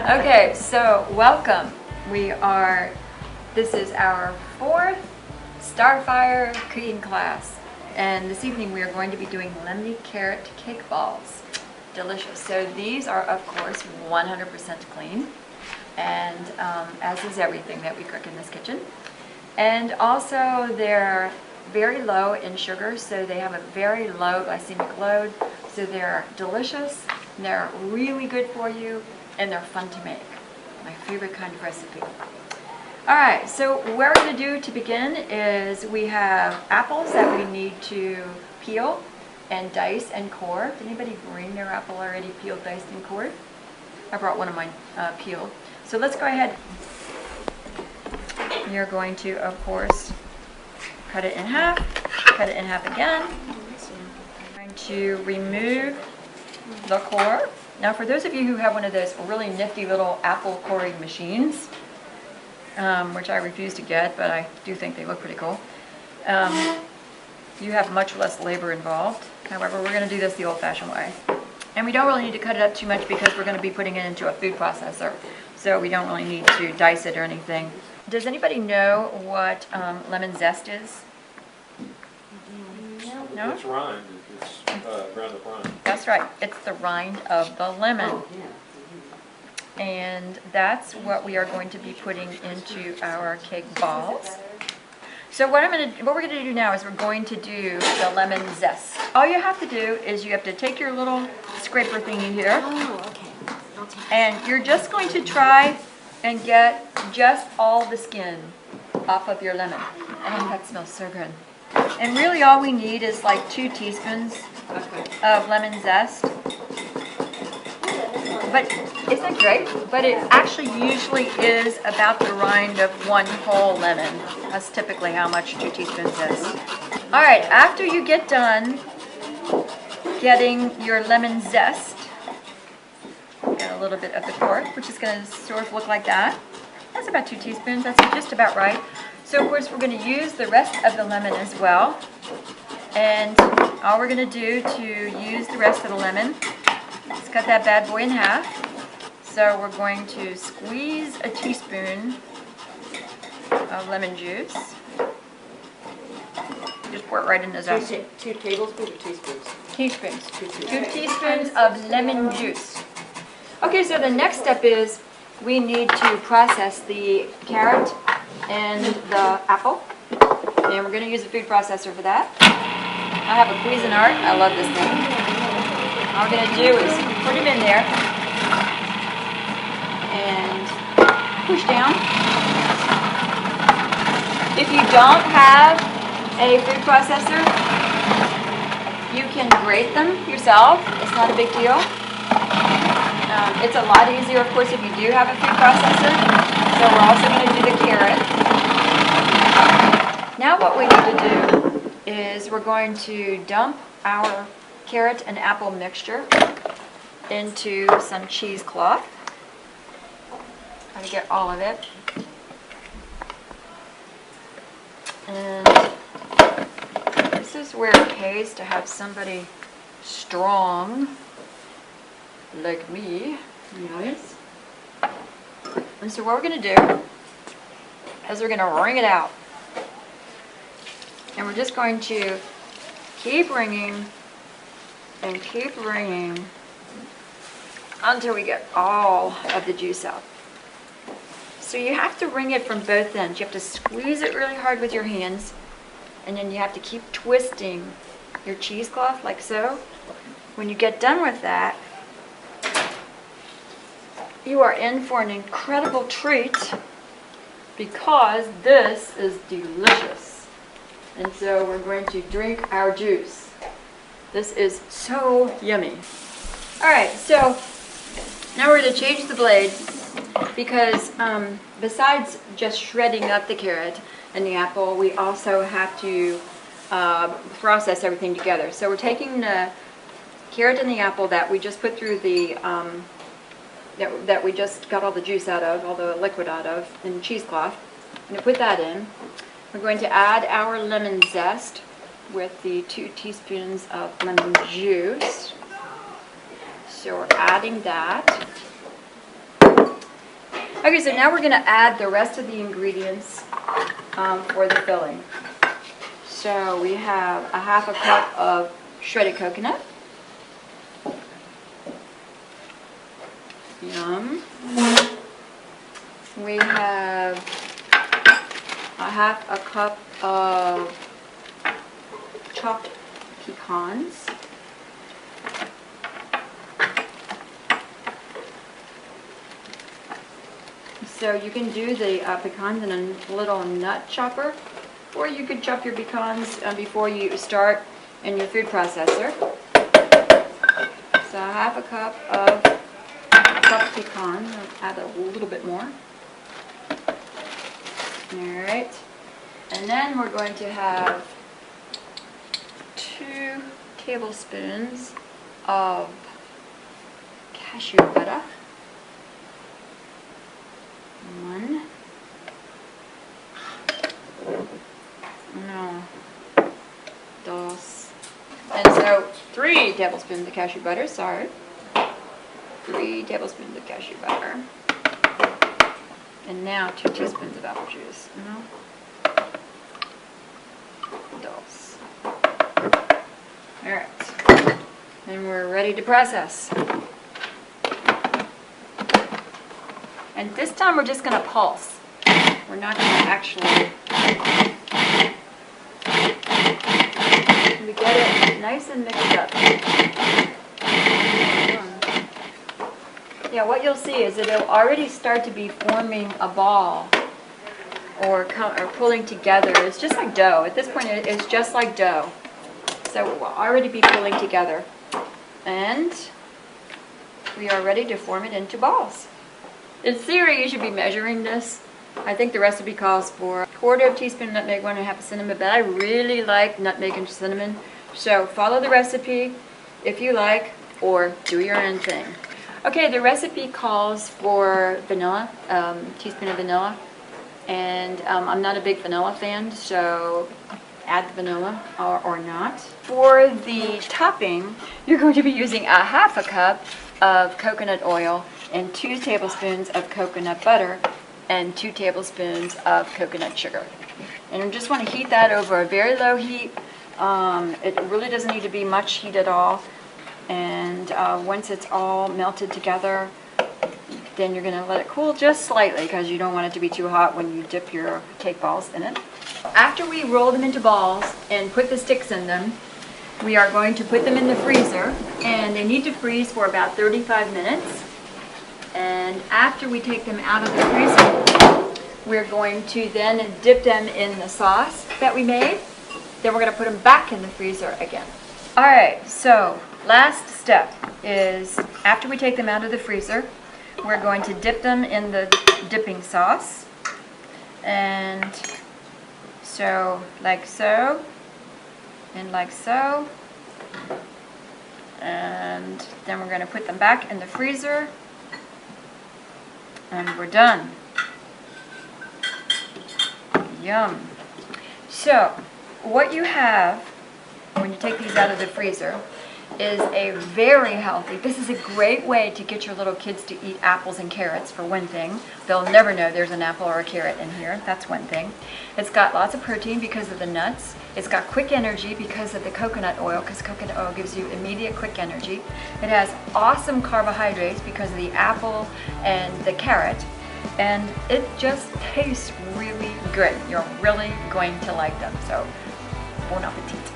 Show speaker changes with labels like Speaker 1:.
Speaker 1: Okay, so welcome. This is our 4th Starfire cooking class. And this evening we are going to be doing lemony carrot cake balls. Delicious. So these are, of course, 100% clean. And as is everything that we cook in this kitchen. And also they're very low in sugar, so they have a very low glycemic load. So they're delicious, they're really good for you, and they're fun to make. My favorite kind of recipe. All right, so what we're going to do to begin is we have apples that we need to peel and dice and core. Did anybody bring their apple already peeled, diced, and cored? I brought one of mine peeled. So let's go ahead. You're going to, of course, cut it in half again. I'm going to remove the core. Now for those of you who have one of those really nifty little apple coring machines, which I refuse to get, but I do think they look pretty cool, you have much less labor involved. However, we're going to do this the old-fashioned way. And we don't really need to cut it up too much because we're going to be putting it into a food processor. So we don't really need to dice it or anything. Does anybody know what lemon zest is? No?
Speaker 2: It's rind. It's ground up rind.
Speaker 1: That's right. It's the rind of the lemon. And that's what we are going to be putting into our cake balls. So what we're going to do now is we're going to do the lemon zest. All you have to do is you have to take your little scraper thingy here.
Speaker 3: Oh, okay.
Speaker 1: And you're just going to try and get just all the skin off of your lemon. Oh, that smells so good. And really all we need is like 2 teaspoons of lemon zest. But isn't that great? But it actually usually is about the rind of 1 whole lemon. That's typically how much 2 teaspoons is. All right, after you get done getting your lemon zest, get a little bit of the cork, which is going to sort of look like that. That's about 2 teaspoons. That's just about right. So of course we're going to use the rest of the lemon as well. And all we're going to do to use the rest of the lemon is cut that bad boy in half. So we're going to squeeze a teaspoon of lemon juice. Just pour it right in the zest.
Speaker 3: 2 tablespoons or teaspoons?
Speaker 1: Teaspoons. 2 teaspoons of lemon juice. Okay, so the next step is we need to process the carrot and the apple. And we're going to use a food processor for that. I have a Cuisinart. I love this thing. All we're going to do is put them in there and push down. If you don't have a food processor, you can grate them yourself. It's not a big deal. It's a lot easier, of course, if you do have a food processor. So we're also going to do the carrot. Now what we need to do is we're going to dump our carrot and apple mixture into some cheesecloth. Try to get all of it. And this is where it pays to have somebody strong like me. Yes. And so what we're going to do is we're going to wring it out. And we're just going to keep wringing and keep wringing until we get all of the juice out. So you have to wring it from both ends. You have to squeeze it really hard with your hands, and then you have to keep twisting your cheesecloth like so. When you get done with that, you are in for an incredible treat because this is delicious. And so we're going to drink our juice. This is so yummy. All right, so now we're going to change the blade because besides just shredding up the carrot and the apple, we also have to process everything together. So we're taking the carrot and the apple that we just put through the that we just got all the juice out of, all the liquid out of, in cheesecloth. I'm going to put that in. We're going to add our lemon zest with the 2 teaspoons of lemon juice. So we're adding that. Okay, so now we're going to add the rest of the ingredients for the filling. So we have a half a cup of shredded coconut. Yum. We have a half a cup of chopped pecans. So you can do the pecans in a little nut chopper, or you could chop your pecans before you start in your food processor. So half a cup of chopped pecan. I'll add a little bit more. Alright. And then we're going to have 2 tablespoons of cashew butter. 1. No. 2. And so 3 tablespoons of cashew butter, sorry. 3 tablespoons of cashew butter. And now 2 teaspoons of apple juice. No. 2. Alright. And we're ready to process. And this time we're just going to pulse. We're not going to actually... We get it nice and mixed up. Yeah, what you'll see is that it'll already start to be forming a ball or pulling together. It's just like dough. At this point, it's just like dough. So it will already be pulling together. And we are ready to form it into balls. In theory, you should be measuring this. I think the recipe calls for 1/4 teaspoon nutmeg, 1/2 cinnamon, but I really like nutmeg and cinnamon. So follow the recipe if you like, or do your own thing. Okay, the recipe calls for vanilla, teaspoon of vanilla, and I'm not a big vanilla fan, so add the vanilla or not. For the topping, you're going to be using a half a cup of coconut oil and 2 tablespoons of coconut butter and 2 tablespoons of coconut sugar. And you just want to heat that over a very low heat. It really doesn't need to be much heat at all. And once it's all melted together, then you're going to let it cool just slightly because you don't want it to be too hot when you dip your cake balls in it. After we roll them into balls and put the sticks in them, we are going to put them in the freezer, and they need to freeze for about 35 minutes. And after we take them out of the freezer, we're going to then dip them in the sauce that we made. Then we're going to put them back in the freezer again. Alright, so last step is after we take them out of the freezer, we're going to dip them in the dipping sauce. And so, like so, and like so. And then we're going to put them back in the freezer. And we're done. Yum. So, what you have when you take these out of the freezer is a very healthy, this is a great way to get your little kids to eat apples and carrots, for one thing. They'll never know there's an apple or a carrot in here. That's one thing. It's got lots of protein because of the nuts. It's got quick energy because of the coconut oil, because coconut oil gives you immediate quick energy. It has awesome carbohydrates because of the apple and the carrot. And it just tastes really good. You're really going to like them. So, bon appetit.